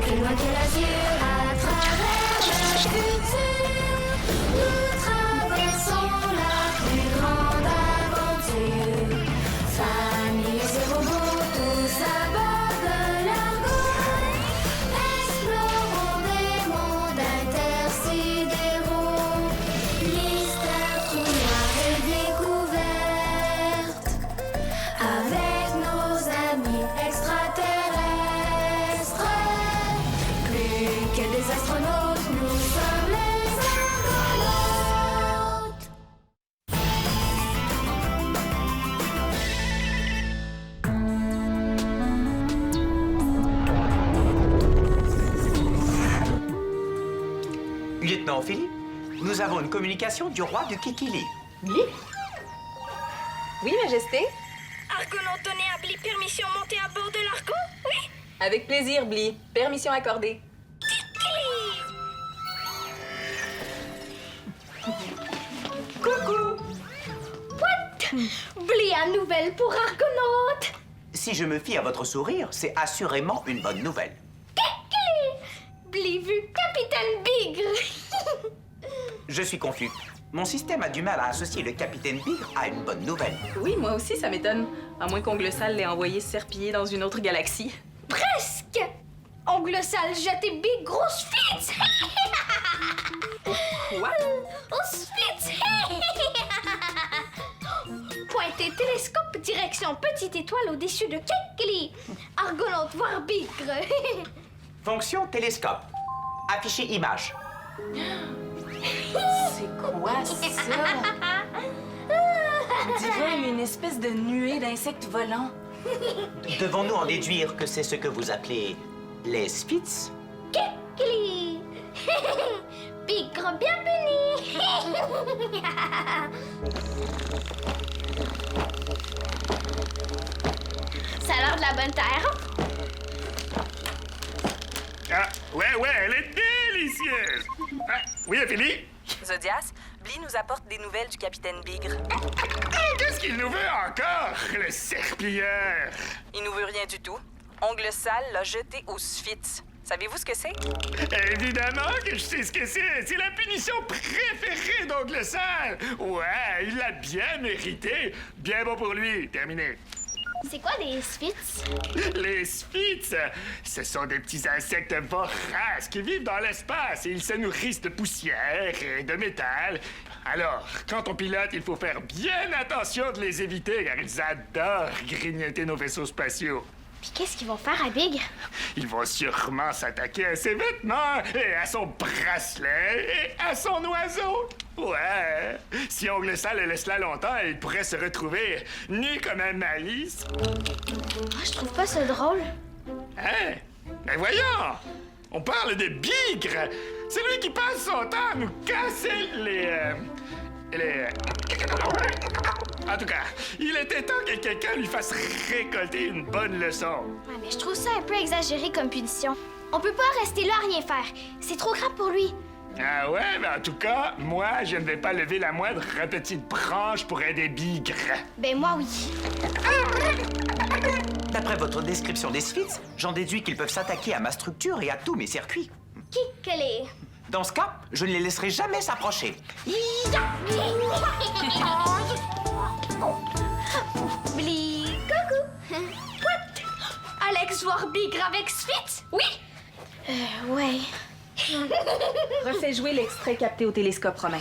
plus loin que l'azur, à travers le futur, nous traversons la plus grande aventure. Familles et robots, tous à bord de l'Argo, explorons des mondes intersidéraux, mystères tout noirs et découvertes, avec nos amis extraterrestres. Plus que des astronautes, nous sommes les Argonautes. Lieutenant Philippe, nous avons une communication du roi de Kikili. Bli? Oui, Majesté? Argonaute donnez à Bli permission de monter à bord de l'Argo? Oui? Avec plaisir, Bli. Permission accordée. Coucou! What? Bli a nouvelle pour Argonaute. Si je me fie à votre sourire, c'est assurément une bonne nouvelle. Bli vu Capitaine Bigre. Je suis confus. Mon système a du mal à associer le capitaine Bigre à une bonne nouvelle. Oui, moi aussi, ça m'étonne. À moins qu'Ongle Sale l'ait envoyé serpiller dans une autre galaxie. Presque! Ongle sale jeté Big grosse Spitz! Quoi? Oh, Spitz! Pointez télescope direction petite étoile au-dessus de Kekli. Argonaute voir Bigre. Fonction télescope. Afficher image. C'est quoi ça? On dirait une espèce de nuée d'insectes volants. Devons-nous en déduire que c'est ce que vous appelez les Spitz? Kekli. Bigre bienvenue. Ça a l'air de la bonne terre. Ah, ouais, elle est délicieuse! Ah, oui, Ophélie? Zodias, Bli nous apporte des nouvelles du capitaine Bigre. Qu'est-ce qu'il nous veut encore, le serpilleur? Il nous veut rien du tout. Ongle Sale l'a jeté au Sphinx. Savez-vous ce que c'est? Évidemment que je sais ce que c'est! C'est la punition préférée d'Ongle Sale! Ouais, il l'a bien mérité! Bien bon pour lui! Terminé. C'est quoi des Spitz? Les Spitz, ce sont des petits insectes voraces qui vivent dans l'espace et ils se nourrissent de poussière et de métal. Alors, quand on pilote, il faut faire bien attention de les éviter car ils adorent grignoter nos vaisseaux spatiaux. Puis qu'est-ce qu'ils vont faire à Big? Ils vont sûrement s'attaquer à ses vêtements et à son bracelet et à son oiseau. Ouais, si Ongle Sale le laisse là longtemps, il pourrait se retrouver nu comme un malice. Ah, je trouve pas ça drôle. Hein? Ben voyons! On parle de Bigre! C'est lui qui passe son temps à nous casser les... En tout cas, il était temps que quelqu'un lui fasse récolter une bonne leçon. Ouais, mais je trouve ça un peu exagéré comme punition. On peut pas rester là à rien faire. C'est trop grave pour lui. Ah ouais, mais en tout cas, moi, je ne vais pas lever la moindre petite branche pour aider Bigre. Ben moi, oui. D'après votre description des Spitz, j'en déduis qu'ils peuvent s'attaquer à ma structure et à tous mes circuits. Kikli. Dans ce cas, je ne les laisserai jamais s'approcher. Bli, coucou. What? Alex voir Bigre avec Spitz? Oui. Ouais. Refais jouer l'extrait capté au télescope romain.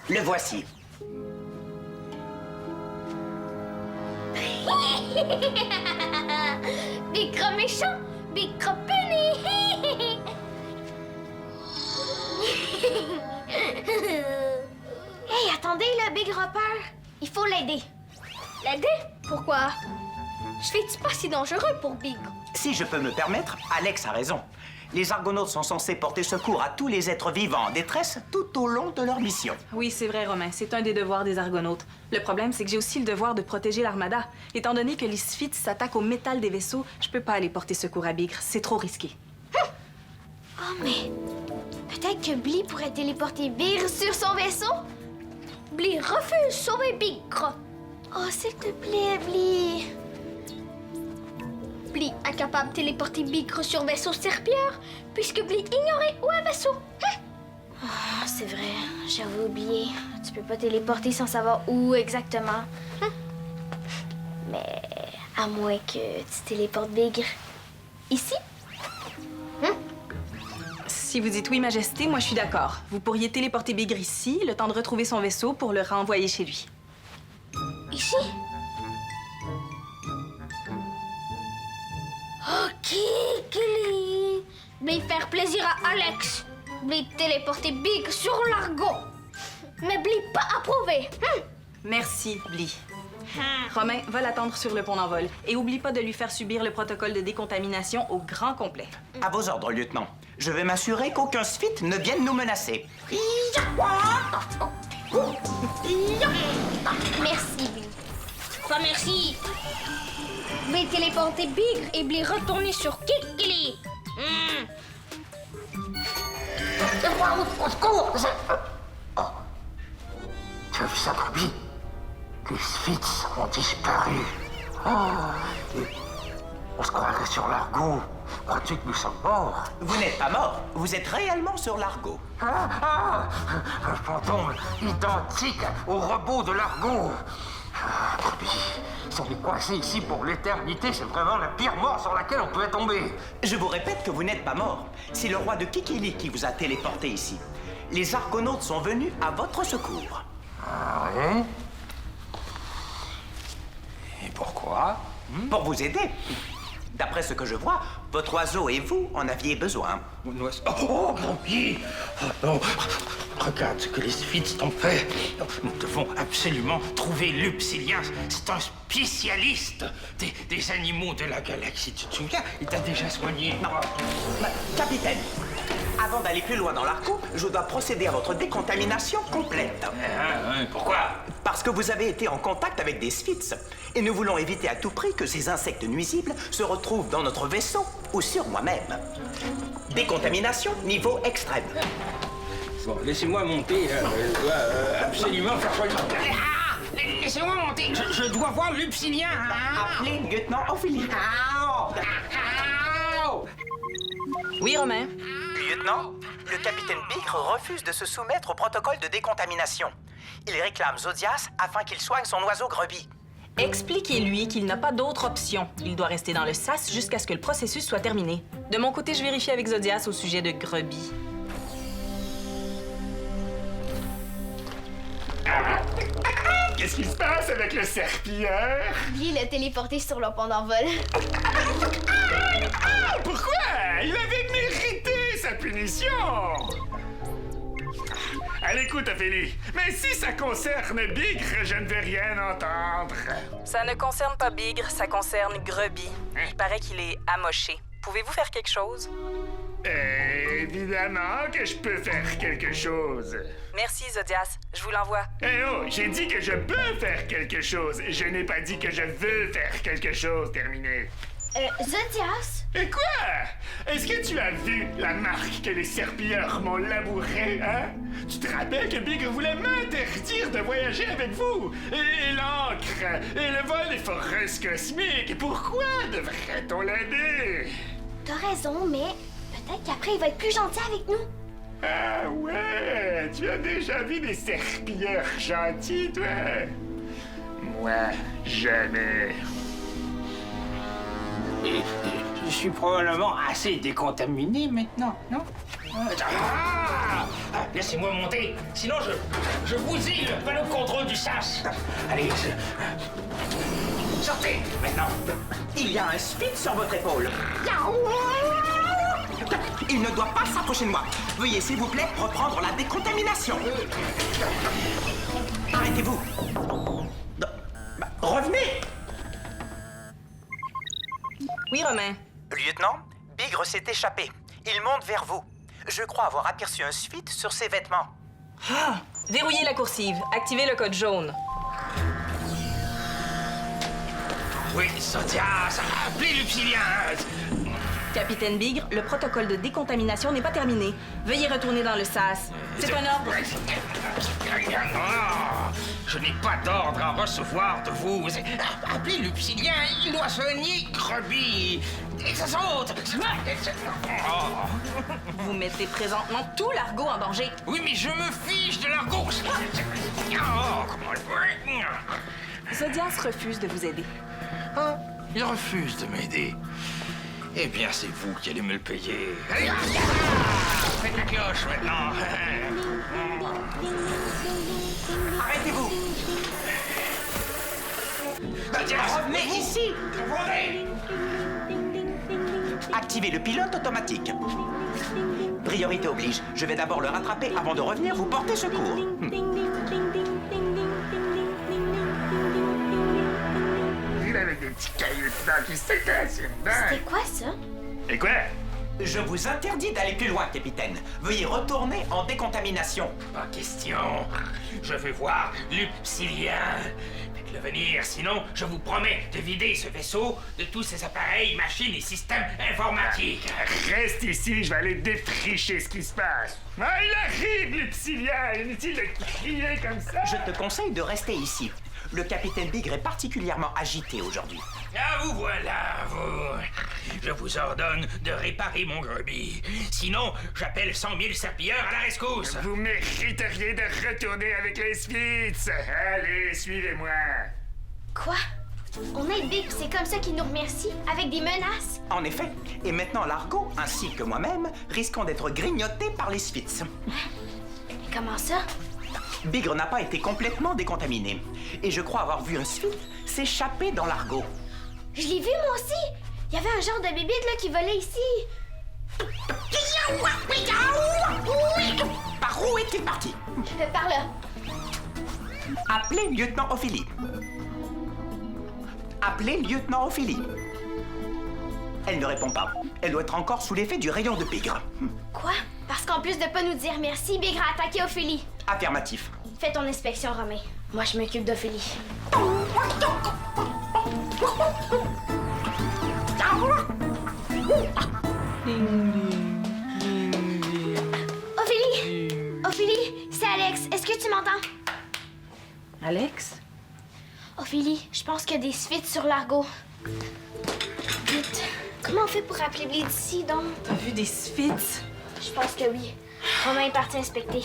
Le voici. Bigre méchant, Bigre puni. Hey, attendez, le Bigre a peur. Il faut l'aider. L'aider? Pourquoi? Je fais-tu pas si dangereux pour Bigre? Si je peux me permettre, Alex a raison. Les Argonautes sont censés porter secours à tous les êtres vivants en détresse tout au long de leur mission. Oui, c'est vrai, Romain. C'est un des devoirs des Argonautes. Le problème, c'est que j'ai aussi le devoir de protéger l'Armada. Étant donné que les Sphinx s'attaquent au métal des vaisseaux, je peux pas aller porter secours à Bigre. C'est trop risqué. Oh, mais peut-être que Bli pourrait téléporter Bigre sur son vaisseau? Bli refuse sauver Bigre. Oh, s'il te plaît, Bli. Blee incapable de téléporter Bigre sur vaisseau serpilleur, puisque Blee ignorait où est un vaisseau. Ah, c'est vrai, j'avais oublié. Tu peux pas téléporter sans savoir où exactement. Mais à moins que tu téléportes Bigre ici. Si vous dites oui, Majesté, moi je suis d'accord. Vous pourriez téléporter Bigre ici, le temps de retrouver son vaisseau pour le renvoyer chez lui. Ici? Ok, Kelly. Blee faire plaisir à Alex. Blee téléporter Big sur l'argot. Mais Blee pas approuvé. Merci, Blee. Romain, va l'attendre sur le pont d'envol. Et oublie pas de lui faire subir le protocole de décontamination au grand complet. À vos ordres, lieutenant. Je vais m'assurer qu'aucun Sphite ne vienne nous menacer. Merci, Blee. Pas merci. Blee téléporter Bigre et Blee retourner sur Kikili. Au secours! Tu as vu ça, Grubby? Les Sphinx ont disparu. On se croirait sur l'argot. Crois-tu que nous sommes morts? Vous n'êtes pas mort, vous êtes réellement sur l'argot. Un fantôme identique au robot de l'argot. Grubby, si on est coincé ici pour l'éternité, c'est vraiment la pire mort sur laquelle on pouvait tomber. Je vous répète que vous n'êtes pas mort. C'est le roi de Kikili qui vous a téléporté ici. Les Argonautes sont venus à votre secours. Ah oui? Et pourquoi? Pour vous aider. D'après ce que je vois, votre oiseau et vous en aviez besoin. Oh, Grubby! Oh, regarde ce que les Sphinx ont fait. Nous devons absolument trouver Lupsilien. C'est un spécialiste des animaux de la galaxie. Tu te souviens? Il t'a déjà soigné. Non. Capitaine, avant d'aller plus loin dans l'argot, je dois procéder à votre décontamination complète. Pourquoi? Parce que vous avez été en contact avec des Sphinx. Et nous voulons éviter à tout prix que ces insectes nuisibles se retrouvent dans notre vaisseau ou sur moi-même. Décontamination niveau extrême. Bon, laissez-moi monter. Je dois absolument faire soigner. Laissez-moi monter. Je dois voir Lupsilien. Appelez lieutenant Ophélie. Oui, Romain? Lieutenant, le capitaine Bigre refuse de se soumettre au protocole de décontamination. Il réclame Zodias afin qu'il soigne son oiseau Grubby. Expliquez-lui qu'il n'a pas d'autre option. Il doit rester dans le SAS jusqu'à ce que le processus soit terminé. De mon côté, je vérifie avec Zodias au sujet de Grubby. Qu'est-ce qui se passe avec le serpilleur? Blee l'a téléporté sur le pont d'envol. Pourquoi? Il avait mérité sa punition! À l'écoute, Ophélie. Mais si ça concerne Bigre, je ne vais rien entendre. Ça ne concerne pas Bigre, ça concerne Grubby. Il paraît qu'il est amoché. Pouvez-vous faire quelque chose? Évidemment que je peux faire quelque chose. Merci, Zodias. Je vous l'envoie. Eh oh, j'ai dit que je peux faire quelque chose. Je n'ai pas dit que je veux faire quelque chose. Terminé. Zodias? Et quoi? Est-ce que tu as vu la marque que les serpilleurs m'ont labourée, hein? Tu te rappelles que Bigre voulait m'interdire de voyager avec vous? Et l'encre, et le vol des foreuses cosmiques. Pourquoi devrait-on l'aider? T'as raison, mais peut-être qu'après il va être plus gentil avec nous. Ah ouais, tu as déjà vu des serpilleurs gentils, toi? Moi, jamais. Je suis probablement assez décontaminé maintenant, non? Laissez-moi monter, sinon je bousille le panneau de contrôle du SAS. Allez, sortez maintenant. Il y a un Sphinx sur votre épaule. Il ne doit pas s'approcher de moi. Veuillez, s'il vous plaît, reprendre la décontamination. Arrêtez-vous. Revenez. Oui, Romain. Lieutenant, Bigre s'est échappé. Il monte vers vous. Je crois avoir aperçu un Sphinx sur ses vêtements. Ah! Verrouillez la coursive. Activez le code jaune. Oui, Zodias, appelez Lupsilien. Capitaine Bigre, le protocole de décontamination n'est pas terminé. Veuillez retourner dans le SAS. C'est un ordre. Non, je n'ai pas d'ordre à recevoir de vous. Appelez Lupsilien, Loisonnier, Greby, et ça saute. Vous mettez présentement tout l'argot en danger. Oui, mais je me fiche de l'argot. Oh, comment le... Zodias refuse de vous aider. Ah, il refuse de m'aider. Eh bien, c'est vous qui allez me le payer. Allez, faites la cloche maintenant. Arrêtez-vous! Revenez ici! Revenez! Activez le pilote automatique. Priorité oblige. Je vais d'abord le rattraper avant de revenir vous porter secours. Il avait des petits cailloux dedans qui s'étaient sur une C'est dingue. quoi ça? Et quoi? Je vous interdis d'aller plus loin, capitaine. Veuillez retourner en décontamination. Pas question. Je vais voir Lupsilien. Faites-le venir, sinon je vous promets de vider ce vaisseau de tous ses appareils, machines et systèmes informatiques. Reste ici, je vais aller défricher ce qui se passe. Ah, il arrive, Lupsilien! Inutile de crier comme ça! Je te conseille de rester ici. Le capitaine Bigre est particulièrement agité aujourd'hui. Ah, vous voilà, vous. Je vous ordonne de réparer mon Greby. Sinon, j'appelle 100 000 serpilleurs à la rescousse. Vous mériteriez de retourner avec les Spitz! Allez, suivez-moi! Quoi? On aide Big, c'est comme ça qu'il nous remercie? Avec des menaces? En effet, et maintenant l'Argo, ainsi que moi-même, risquons d'être grignotés par les Spitz. Comment ça? Bigre n'a pas été complètement décontaminé. Et je crois avoir vu un Spitz s'échapper dans l'Argo. Je l'ai vu moi aussi! Il y avait un genre de bébite là qui volait ici! Par où est-il parti? Par là. Appelez lieutenant Ophélie. Appelez lieutenant Ophélie. Elle ne répond pas. Elle doit être encore sous l'effet du rayon de Bigre. Quoi? Parce qu'en plus de pas nous dire merci, Big a attaqué Ophélie. Affirmatif. Fais ton inspection, Romain. Moi, je m'occupe d'Ophélie. Ophélie! Ophélie, c'est Alex. Est-ce que tu m'entends? Alex? Ophélie, je pense qu'il y a des Spitz sur l'Argo. Vite. Comment on fait pour appeler Blade d'ici, donc? T'as vu des Spitz? Je pense que oui. Romain est parti inspecter.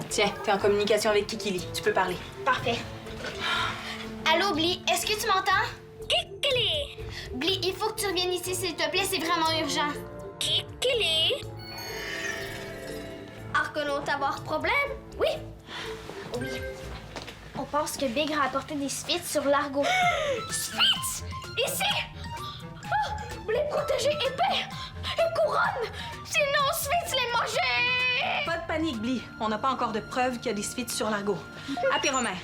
Tiens, t'es en communication avec Kikili. Tu peux parler. Parfait. Allô, Bli, est-ce que tu m'entends? Kikili! Bli, il faut que tu reviennes ici, s'il te plaît, c'est vraiment urgent. Kikili! Argonaute, avoir problème? Oui. Oui. On pense que Big a apporté des Spitz sur l'Argo. Spitz? Ici? Oh, Bli, protégé épais! Et couronne! Sinon, Spitz les mangeait! Pas de panique, Bli. On n'a pas encore de preuves qu'il y a des Spitz sur l'Argo. Appelez Romain.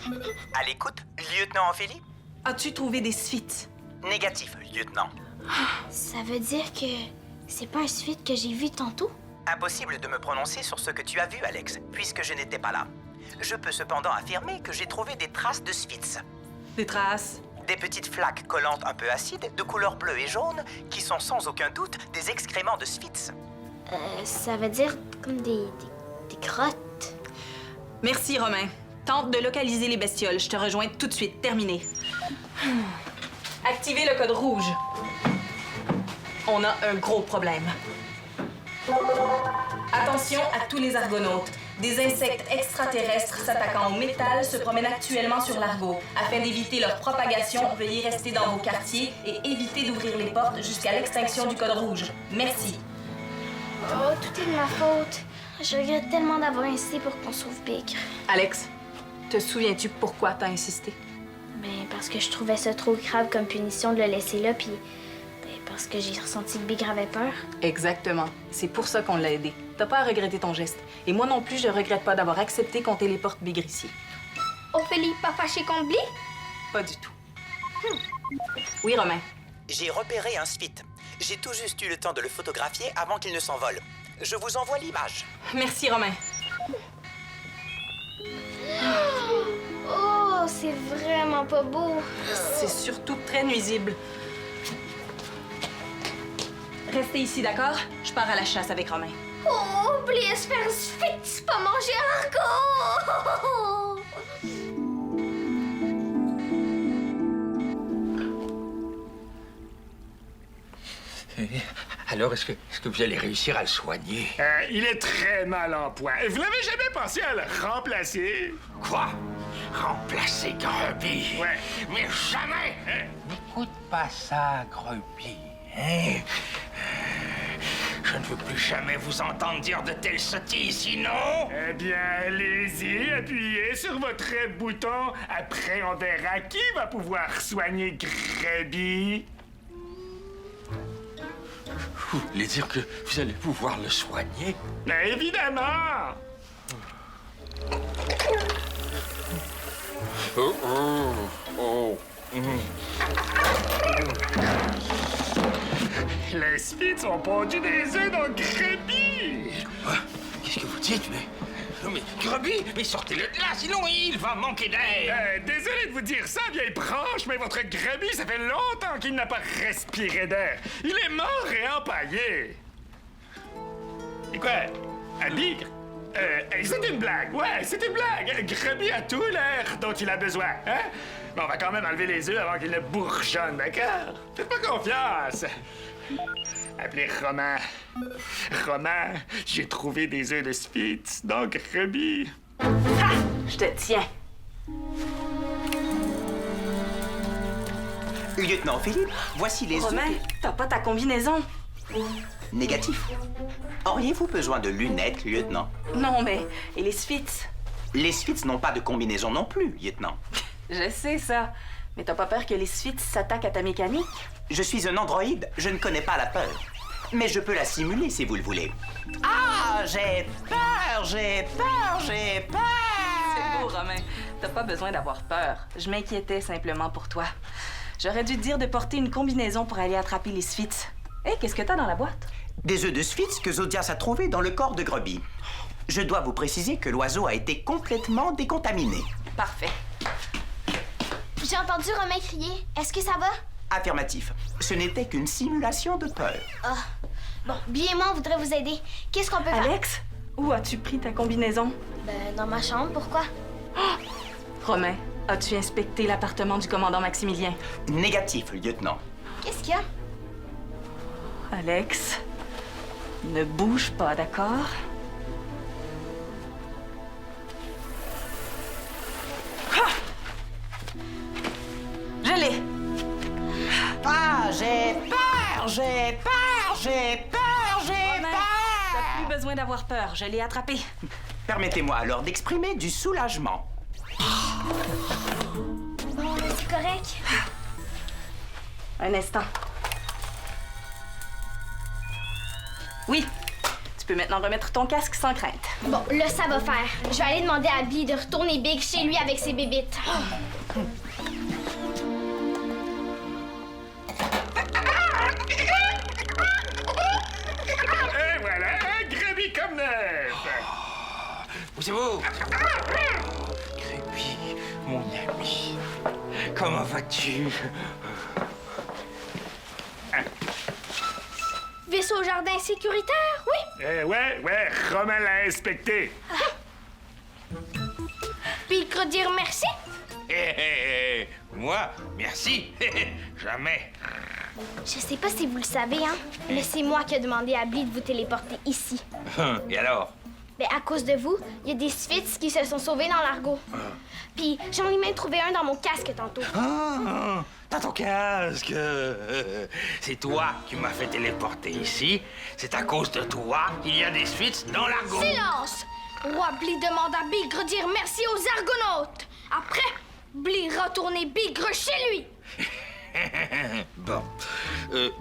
À l'écoute, lieutenant Ophélie? As-tu trouvé des Spitz? Négatif, lieutenant. Ça veut dire que c'est pas un Spitz que j'ai vu tantôt? Impossible de me prononcer sur ce que tu as vu, Alex, puisque je n'étais pas là. Je peux cependant affirmer que j'ai trouvé des traces de Spitz. Des traces? Des petites flaques collantes un peu acides, de couleur bleue et jaune, qui sont sans aucun doute des excréments de Spitz. Ça veut dire comme des grottes. Merci, Romain. Tente de localiser les bestioles. Je te rejoins tout de suite. Terminé. Activez le code rouge. On a un gros problème. Attention à tous les argonautes. Des insectes extraterrestres s'attaquant au métal se promènent actuellement sur l'Argo. Afin d'éviter leur propagation, veuillez rester dans vos quartiers et éviter d'ouvrir les portes jusqu'à l'extinction du code rouge. Merci. Oh, tout est de ma faute. Je regrette tellement d'avoir insisté pour qu'on sauve Big. Alex, te souviens-tu pourquoi t'as insisté? Ben, parce que je trouvais ça trop grave comme punition de le laisser là, puis parce que j'ai ressenti que Big avait peur. Exactement. C'est pour ça qu'on l'a aidé. T'as pas à regretter ton geste. Et moi non plus, je regrette pas d'avoir accepté qu'on téléporte Bigre ici. Ophélie, pas fâché contre Bli? Pas du tout. Oui, Romain. J'ai repéré un Spitz. J'ai tout juste eu le temps de le photographier avant qu'il ne s'envole. Je vous envoie l'image. Merci, Romain. Oh, c'est vraiment pas beau. C'est surtout très nuisible. Restez ici, d'accord? Je pars à la chasse avec Romain. Oh, Bli espère Spitz pas manger Argo! Alors, est-ce que vous allez réussir à le soigner? Il est très mal en point. Vous n'avez jamais pensé à le remplacer? Quoi? Remplacer Grubby? Ouais. Mais jamais! N'écoute pas ça, Grubby. Hein? Je ne veux plus jamais vous entendre dire de telles sottises, sinon... Eh bien, allez-y, appuyez sur votre bouton. Après, on verra qui va pouvoir soigner Grubby. Vous voulez dire que vous allez pouvoir le soigner? Mais évidemment! Oh, oh, oh. Les Spitz ont pondu des œufs dans Grubby! Quoi? Qu'est-ce que vous dites, mais... Non, mais Grubby, mais sortez-le de là, sinon il va manquer d'air! Désolé de vous dire ça, vieille branche, mais votre Grubby, ça fait longtemps qu'il n'a pas respiré d'air. Il est mort et empaillé. Et quoi? Un bigre? C'est une blague, ouais, c'est une blague. Grubby a tout l'air dont il a besoin, hein? Mais on va quand même enlever les œufs avant qu'il ne bourgeonne, d'accord? Faites-moi confiance. Appelez Romain. Romain, j'ai trouvé des œufs de Spitz dans Grubby. Ha! Je te tiens. Lieutenant Philippe, voici les Romain, œufs. t'as pas ta combinaison. Négatif. Auriez-vous besoin de lunettes, lieutenant? Non, mais... Et les Spitz? Les Spitz n'ont pas de combinaison non plus, lieutenant. Je sais ça. Mais t'as pas peur que les Spitz s'attaquent à ta mécanique? Je suis un androïde, je ne connais pas la peur. Mais je peux la simuler si vous le voulez. Ah, j'ai peur, j'ai peur, j'ai peur! C'est beau, Romain. T'as pas besoin d'avoir peur. Je m'inquiétais simplement pour toi. J'aurais dû te dire de porter une combinaison pour aller attraper les Spitz. Hé, qu'est-ce que t'as dans la boîte? Des œufs de Spitz que Zodias a trouvés dans le corps de Grubby. Je dois vous préciser que l'oiseau a été complètement décontaminé. Parfait. J'ai entendu Romain crier. Est-ce que ça va? Affirmatif. Ce n'était qu'une simulation de peur. Ah. Bon, Bli et moi, on voudrait vous aider. Qu'est-ce qu'on peut faire? Alex, où as-tu pris ta combinaison? Ben, dans ma chambre, pourquoi? Romain, as-tu inspecté l'appartement du commandant Maximilien? Négatif, lieutenant. Qu'est-ce qu'il y a? Alex, ne bouge pas, d'accord? Ah! Je l'ai! Ah, j'ai peur, j'ai peur, j'ai peur, j'ai Romain, peur! t'as plus besoin d'avoir peur, je l'ai attrapé. Permettez-moi alors d'exprimer du soulagement. Bon, c'est correct. Un instant. Oui, tu peux maintenant remettre ton casque sans crainte. Bon, là, ça va faire. Je vais aller demander à Bli de retourner Big chez lui avec ses bébites. Et voilà, un Grubby comme neuf! Poussez-vous! Grubby, mon ami, comment vas-tu? Vaisseau jardin sécuritaire, oui? Ouais, Romain l'a inspecté. Bigre dire merci? Moi? Merci? Jamais. Je sais pas si vous le savez, hein, mais c'est moi qui ai demandé à Bli de vous téléporter ici. Et alors? Ben, à cause de vous, il y a des Spitz qui se sont sauvés dans l'argot. Puis j'en ai même trouvé un dans mon casque tantôt. Ah, dans ton casque. C'est toi qui m'as fait téléporter ici. C'est à cause de toi qu'il y a des Spitz dans l'argot. Silence! Roi Bli demande à Bigre dire merci aux Argonautes. Après, Bli retourner Bigre chez lui. Bon.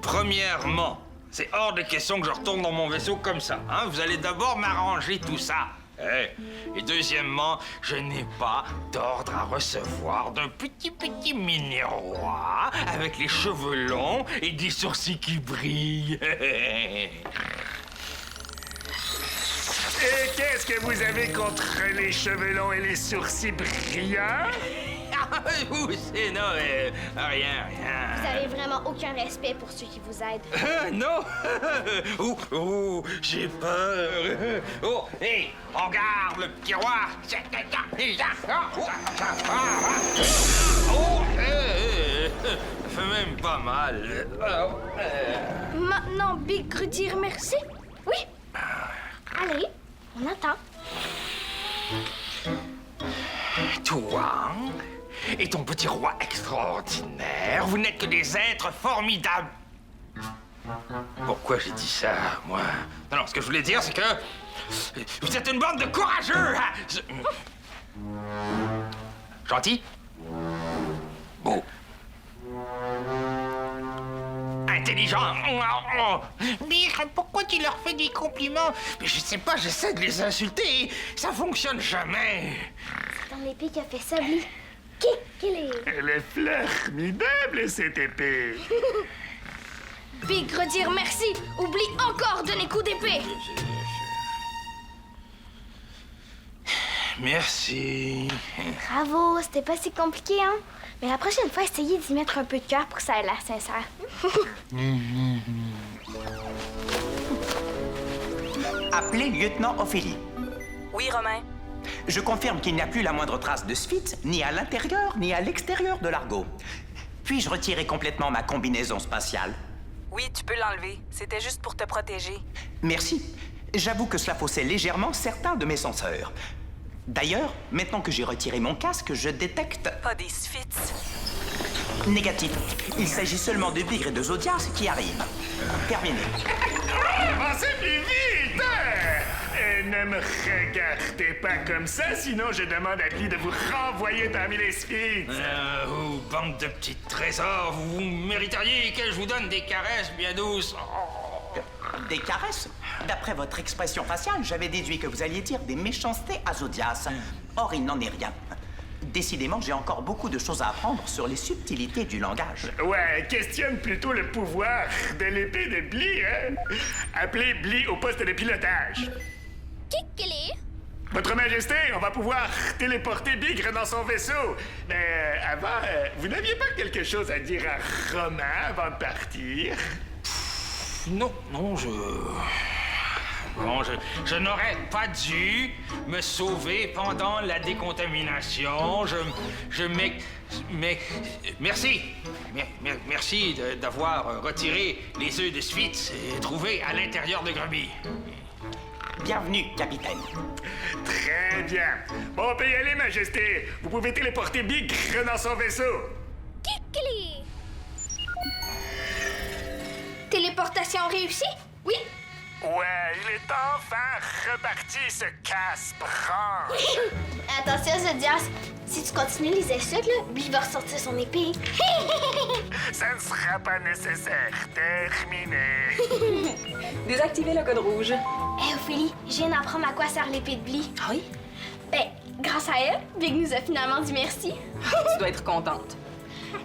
Premièrement, c'est hors de question que je retourne dans mon vaisseau comme ça. Hein? Vous allez d'abord m'arranger tout ça. Et deuxièmement, je n'ai pas d'ordre à recevoir d'un petit mini-roi avec les cheveux longs et des sourcils qui brillent. Et qu'est-ce que vous avez contre les cheveux longs et les sourcils brillants? Où c'est, non, rien. Vous avez vraiment aucun respect pour ceux qui vous aident. Non! J'ai peur! Oh, hé! Regarde le petit roi! Ça fait même pas mal. Maintenant, Big dire merci? Oui. Allez, on attend. Toi et ton petit roi extraordinaire, vous n'êtes que des êtres formidables. Pourquoi j'ai dit ça, moi? Non, ce que je voulais dire, c'est que vous êtes une bande de courageux! Gentil? Beau. Intelligent. Mais pourquoi tu leur fais des compliments? Mais je sais pas, j'essaie de les insulter. Ça fonctionne jamais. C'est ton épée qui a fait ça, Bli. Quelle est... Elle est formidable, cette épée. Big redire merci. Oublie encore de donner coup d'épée. Merci. Bravo, c'était pas si compliqué, hein? Mais la prochaine fois, essayez d'y mettre un peu de cœur pour que ça ait l'air sincère. Appelez lieutenant Ophélie. Oui, Romain. Je confirme qu'il n'y a plus la moindre trace de Spitz, ni à l'intérieur, ni à l'extérieur de l'Argo. Puis-je retirer complètement ma combinaison spatiale? Oui, tu peux l'enlever. C'était juste pour te protéger. Merci. J'avoue que cela faussait légèrement certains de mes senseurs. D'ailleurs, maintenant que j'ai retiré mon casque, je détecte... Pas des Spitz. Négatif. Il s'agit seulement de Bigre et de Zodias qui arrivent. Terminé. Avancez plus vite! Ne me regardez pas comme ça, sinon je demande à Bli de vous renvoyer parmi les Spitz. Vous, bande de petits trésors, vous mériteriez que je vous donne des caresses bien douces. Des caresses? D'après votre expression faciale, j'avais déduit que vous alliez dire des méchancetés à Zodias. Or, il n'en est rien. Décidément, j'ai encore beaucoup de choses à apprendre sur les subtilités du langage. Ouais, questionne plutôt le pouvoir de l'épée de Bli, hein? Appelez Bli au poste de pilotage. Quelle est? Votre Majesté, on va pouvoir téléporter Bigre dans son vaisseau. Mais avant, vous n'aviez pas quelque chose à dire à Romain avant de partir? Non, je n'aurais pas dû me sauver pendant la décontamination. Merci d'avoir retiré les œufs de Spitz trouvés à l'intérieur de Grubby. Bienvenue, capitaine. Très bien. Bon, on peut y aller, Majesté. Vous pouvez téléporter Bigre dans son vaisseau. Téléportation réussie? Oui. Ouais, il est enfin reparti, ce casse-branche. Attention, Zodias. Si tu continues les insultes, là, Bli va ressortir son épée. Ça ne sera pas nécessaire. Terminé. Désactivez le code rouge. Hé, Ophélie, je viens d'apprendre à quoi sert l'épée de Bli. Ah oui? Ben, grâce à elle, Big nous a finalement dit merci. Tu dois être contente.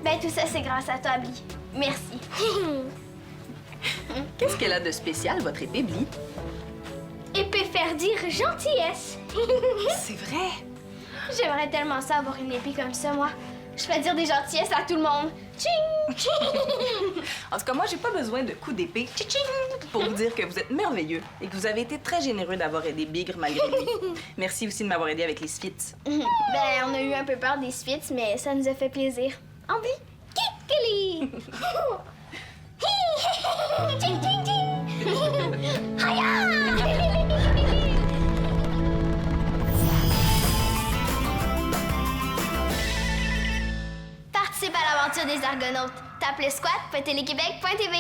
Ben, tout ça, c'est grâce à toi, Bli. Merci. Qu'est-ce qu'elle a de spécial, votre épée, Bli? Épée faire dire gentillesse. C'est vrai. J'aimerais tellement ça avoir une épée comme ça, moi. Je fais dire des gentillesses à tout le monde. Tching! En tout cas, moi, j'ai pas besoin de coups d'épée tching, pour vous dire que vous êtes merveilleux et que vous avez été très généreux d'avoir aidé Bigre malgré lui. Merci aussi de m'avoir aidé avec les Spitz. Ben, on a eu un peu peur des Spitz, mais ça nous a fait plaisir. Envie? Kikili! Tching, tching, tching! Hiya! Participe à l'aventure des Argonautes. Tape le squat.téléquébec.tv.